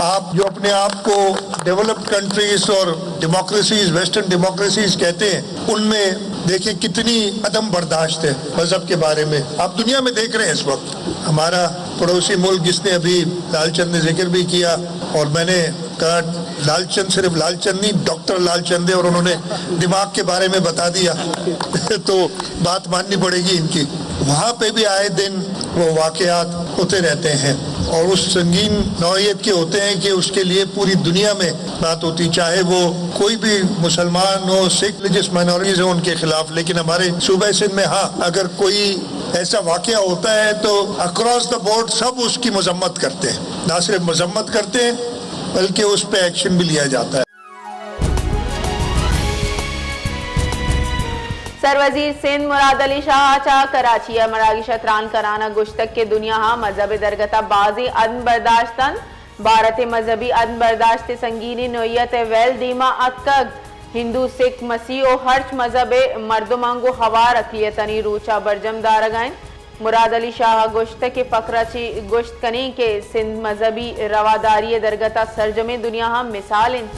आप जो अपने आप को डेवलप्ड कंट्रीज और डेमोक्रेसीज, वेस्टर्न डेमोक्रेसीज कहते हैं, उनमें देखें कितनी अदम बर्दाश्त है मजहब के बारे में। आप दुनिया में देख रहे हैं इस वक्त हमारा पड़ोसी मुल्क, जिसने अभी लालचंद ने जिक्र भी किया, और मैंने कहा लालचंद सिर्फ लालचंद नहीं, डॉक्टर लालचंद है, और उन्होंने दिमाग के बारे में बता दिया तो बात माननी पड़ेगी इनकी। वहाँ पे भी आए दिन वो वाकयात होते रहते हैं और उस संगीन नौइयत के होते हैं कि उसके लिए पूरी दुनिया में बात होती, चाहे वो कोई भी मुसलमान हो, सिख, रिलीजियस माइनॉरिटीज हो, उनके खिलाफ। लेकिन हमारे सूबे सिंध में हाँ, अगर कोई ऐसा वाकया होता है तो अक्रॉस द बोर्ड सब उसकी मजम्मत करते हैं, ना सिर्फ मजम्मत करते हैं बल्कि उस पर एक्शन भी लिया जाता है। सरवजीर सिंध मुराद अली शाह चा कराची मरागी शतरान कराना गुश्तक के दुनिया हा मजहब दरगता बाजी अदम बर्दाश्तन भारत मजहबी अदम बर्दाश्त संगीनी नोयत वेल दीमा अतकग हिंदू सिख मसीह और हर्च मजहब मर्दमांगो हवार अकलियतनी रूचा बरजम दारगाइन मुराद अली शाह गुश्त के फकराची गुश्त कनी के सिंध मजहबी रवादारी दरगता सरजमे दुनिया हा मिसाल इन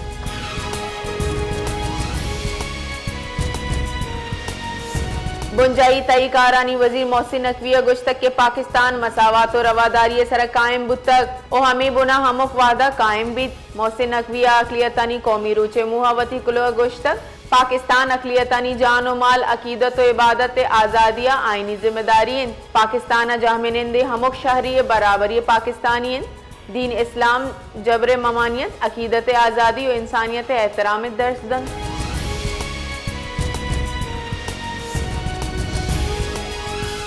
बुंजाई तई कारानी वजीर मोहसिन नकवी गुश्तक के पाकिस्तान मसावात और रवादारी सर कायम बुतक ओ हमी बुना हमफ वादा कायम भी मोहसिन नकवी अकलियतानी कौमी रूचे मुहावती कुलो गुश्तक पाकिस्तान अकलियतानी जान और माल अकीदत और इबादत आज़ादिया आईनी जिम्मेदारी पाकिस्तान जामिनंदे हमक शहरी बराबरी पाकिस्तानी दीन इस्लाम जबर ममानियत अकीदत आज़ादी और इंसानियत एहतराम दर्जदन।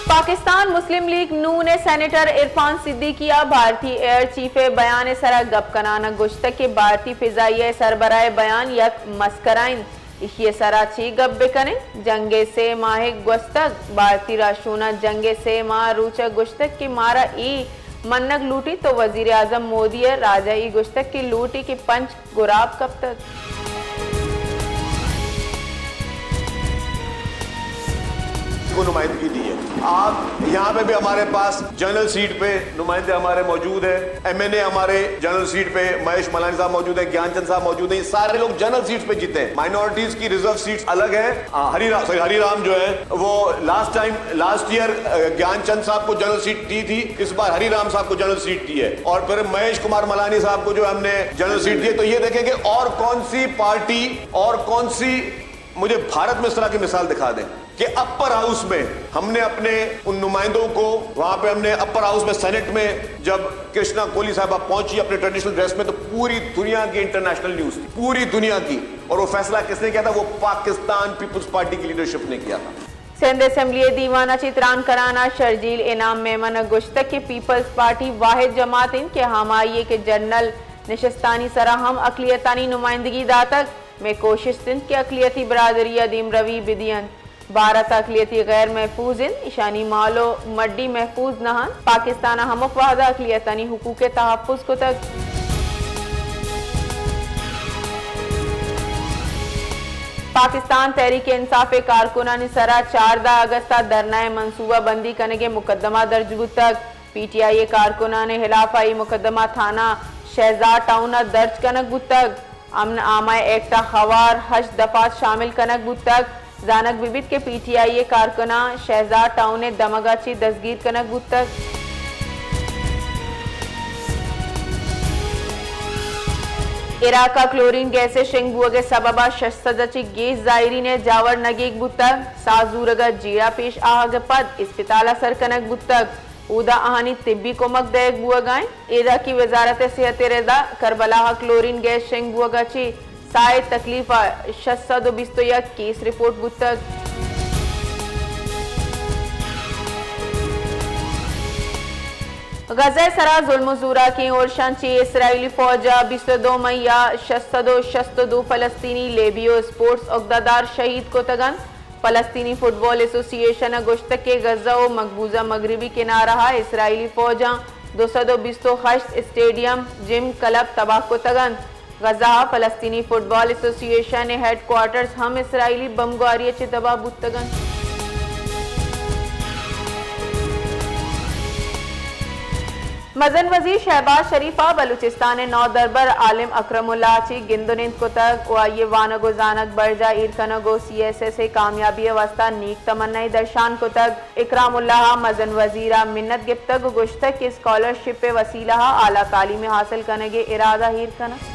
पाकिस्तान मुस्लिम लीग नू ने सेनेटर इरफान सिद्दीकिया भारतीय एयर चीफ बयान सरा गप कनाना गुश्तक के भारतीय फिजाई सरबराह बयान यक मस्कराइन इशिए सराची गप बेकने जंगे से माह गुस्तक भारतीय राष्ट्रूना जंगे से माह रूचा गुश्तक की मारा ई मन्नक लूटी तो वजीर आजम मोदी राजा ई गुश्तक की लूटी की पंच गुराब कब तक। नुमाइंदगी दी है। आप यहाँ पे भी हमारे पास जनरल सीट पे नुमाइंदे हमारे मौजूद हैं, एमएनए हमारे जनरल सीट पे महेश मलानी साहब मौजूद हैं, ज्ञानचंद साहब मौजूद हैं, सारे लोग जनरल सीट्स पे जीते हैं। माइनॉरिटीज की रिजर्व सीट्स अलग है। हरिराम जो है वो लास्ट ईयर ज्ञानचंद साहब को जनरल सीट दी थी, इस बार हरिराम साहब को जनरल सीट दी है और फिर महेश कुमार मलानी साहब को जो हमने जनरल सीट दी है। तो ये देखेंगे और कौन सी पार्टी और कौन सी, मुझे भारत में इस तरह की मिसाल दिखा दें कि अपर हाउस में हमने अपने उन नुमाइंदों को वहां पे हमने अपर हाउस में सेनेट में जब कृष्णा कोहली साहबा पहुंची अपने ट्रेडिशनल ड्रेस में, तो पूरी दुनिया की इंटरनेशनल न्यूज थी, पूरी दुनिया की। और वो फैसला किसने किया था? वो पाकिस्तान पीपुल्स पार्टी की लीडरशिप ने किया था। सिंध असेंबली दीवाना चित्रान कराना शर्जील इनाम मेमन गुश्तक के पीपल्स पार्टी वाहिद जमात इन के हमाये के जनरल निशस्तानी सराहम अकलियतानी नुमाइंदगी दातक में कोशिश सिंध के अकलियती बरादरी अदीम रवि बिदियन भारत अकलियती गैर महफूज इन ईशानी मालो मड्डी महफूज नहन पाकिस्तान हमक वादा अकलियतानी हुकूक तहफ़्फ़ुज़ को तक। पाकिस्तान तहरीक इंसाफ कारकुनानी सरा 14 अगस्ता धरनाए मनसूबा बंदी करने के मुकदमा दर्ज तक पीटीआई कारकुनान हिलाफाई मुकदमा थाना शहजाद टाउन दर्ज कनक तक अमन आमाए एक्टा खवार हज दफात शामिल कनक तक जानक बिबित के पीटीआई कारकुना शहजाद टाउन दमगाची दस्तगीर कनक तक। इराक का क्लोरीन गैस शिंग बुअगे सबबा शस्त्रची गैस जायरी ने जावर नगीक बुतक साजूरगा जीरा पेश आहग पद अस्पताल सर कनक बुतक उदा आहानी तिब्बी को मकदेक बुअगाएं इरा की वजारत सेहत रेदा करबला क्लोरीन गैस शिंग बुअगाची साय तकलीफा 621 केस रिपोर्ट बुतक। गजा सरा जुल्म ज़ूरा की ओर शंची इसराइली फौजा 22 मई 662 फलस्तीनी लेबियो स्पोर्ट्स उक़्दादार शहीद को तगन फलस्तीनी फुटबॉल एसोसिएशन गुश्त के गजा और मकबूजा मगरबी किनारा इसराइली फौजा 220 खश्त स्टेडियम जिम क्लब तबाह को तगन गजा फलस्तीनी फुटबॉल एसोसिएशन हेडक्वार्टर्स हम इसराइली बमगुआरी चे दबा बुतगन। मजन वजीर शहबाज शरीफा बलूचिस्तान नौ दरबर आलिम अक्रमुल्लाह ची गिंदुनिंद कुतक व ये वानगो जानक बरजा ईरकनगो CSS से कामयाबी वास्ता नीक तमन्नाई दर्शान कुतक इकरामुल्लाह मजन वजीरा मिन्नत गिफ्तग गुश्तक की स्कॉलरशिप पे वसीला आला तालीम हासिल करने के इरादा हीरकना।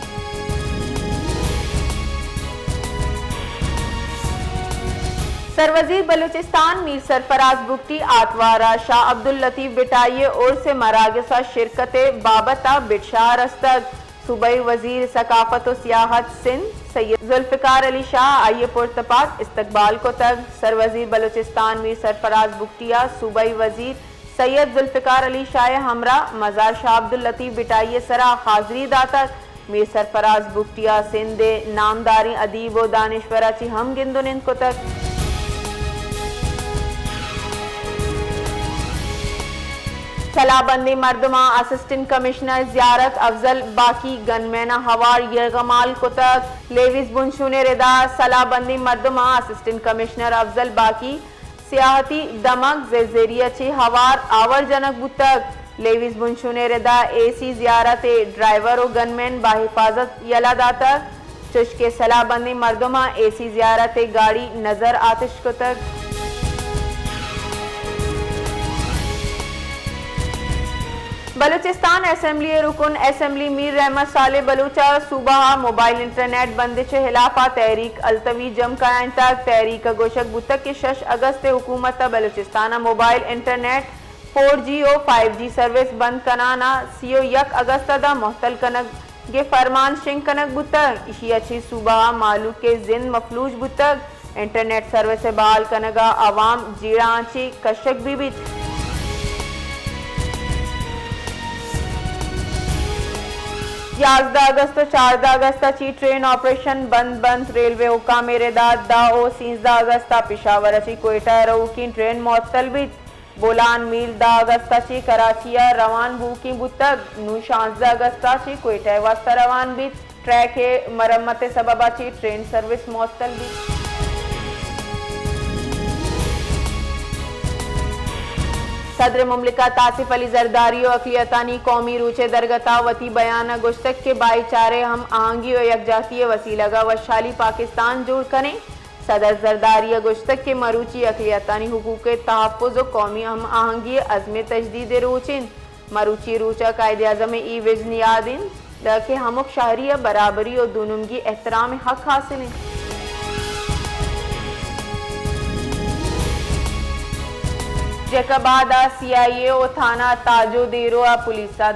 सरवजीर बलूचिस्तान मीर सरफराज बुगटी आतवारा शाह अब्दुल लतीफ बिटाइये और से मरागसा शिरकत बाबता बिटशाह रस्तक सूबाई वजीर सकाफत और सियाहत सिंध सैयद जुल्फिकार अली शाह आइए पुरतपाक इस्तकबाल को तक। सरवजीर बलूचिस्तान मीर सरफराज बुगटिया सूबाई वजीर सैयद जुल्फिकार अली शाह हमरा मजार शाह अब्दुल लतीफ बिटाइये सरा हाजरी दातक मीर सरफराज बुगटिया सिंध नामदारी अदीब व दानिश्वरा ची हम गिंदुनिंद को तक। सलाबंदी मर्दमा असिस्टेंट कमिश्नर जियारत अफजल बाकी गनमैना हवार यरगमाल कुतक लेविस बुनशुने रिदा सलाबंदी मर्दमा असिस्टेंट कमिश्नर अफजल बाकी सियाहती दमक जेरिया ची हवार our Janak बुतक Levi's बुनशुने Rida AC जियारत ड्राइवर और गनमैन बाहिफाजत यला दातक चुश्के सलाबंदी मर्दमा AC जियारत गाड़ी नजर आतिश कुतक। बलूचिस्तान असेंबली रुकन असेंबली मीर रहमत साले बलूचा सूबा मोबाइल इंटरनेट बंदिश हिलाफा तहरीक अल्तवी जम कायन तक तहरीक गोशक बुतक के 6 अगस्त हुकूमत बलूचिस्तान मोबाइल इंटरनेट 4G और 5G सर्विस बंद कनाना CO 1 अगस्त दा मोहतल कनक के फरमान शिंग कनक बुतक इशी अच्छी सूबा मालू के जिन मफलूज बुतक इंटरनेट सर्विस बहाल कनगा आवाम जीरा आंची कशक भी 11 अगस्त 14 अगस्त ची ट्रेन ऑपरेशन बंद रेलवे हुकाम रेदाद दाओ 13 अगस्त पिशावर ची कोयटा रो की ट्रेन मुअत्तल भी बोलान मील 10 अगस्त ची कराचिया रवान बू की बुतक नू 16 अगस्त ची कोयटा वास्ता रवान भी ट्रैक मरम्मत सबबा ची ट्रेन सर्विस मुअत्तल भी। सदर मुमलिकत आसिफ अली जरदारी और अकलियतानी कौमी रूचे दरगता वती बयान गुश्तक के भाईचारे हम आहंगी और यकजाती वसीलगा वशाली पाकिस्तान जोड़ करें। सदर जरदारी गुश्तक के मरूची अकलियतानी हुकूक तहफ़्फ़ुज़ और कौमी हम आहंगी अज़्म तजदीद रूचिन मरूची रूचा कायदे आज़म ई विजनियादिन के हमुक शहरी बराबरी और दुनुमगी एहतराम हक हासिल हैं। जेकाबादा CIA और थाना ताजो देरो पुलिसा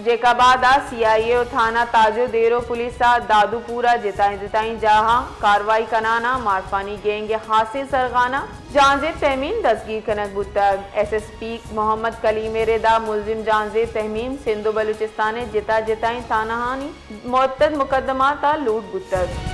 जेकाबादा CIA और थाना ताजो देरो पुलिसा दादूपुरा जिताई जहां कार्रवाई कनाना मारफानी गैंग हासिल सरगाना जानजेब तहमीम दस्तगीर कनक बुतक SSP मोहम्मद कलीम रेदा मुलजिम जानजेब तहमीम सिंधु बलूचिस्तान जिताई थानाहानी मुअत्तद मुकदमा ता लूट बुतक।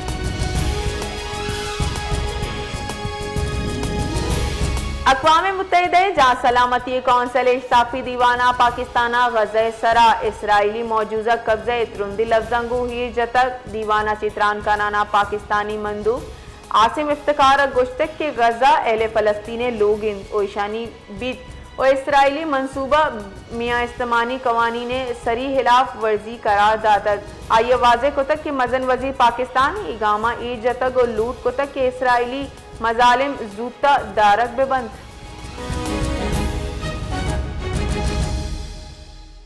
अक़वाम मुत्तहिदा जहाँ सलामती कौंसिल इश्ताफी दीवाना पाकिस्ताना गज़ा सरा इसराइली मौजूदा कब्ज़ा इतरुंदी लफ्जंगू हीर जतक दीवाना चित्रान कनाना पाकिस्तानी मंदूब आसिम इफ्तिकार गुश्तक के गज़ा अहले फ़लस्तीनी लोगिन ओशानी बीत और इसराइली मंसूबा मियाँ इस्तेमानी कवानी ने सरी हिलाफ वर्जी करार दातक आइए वाज़े कुतक के मजन वजीर पाकिस्तान इगामा ईद जतक और लूट कुतक के इसराइली मजालिम जूता दारक बेबंद।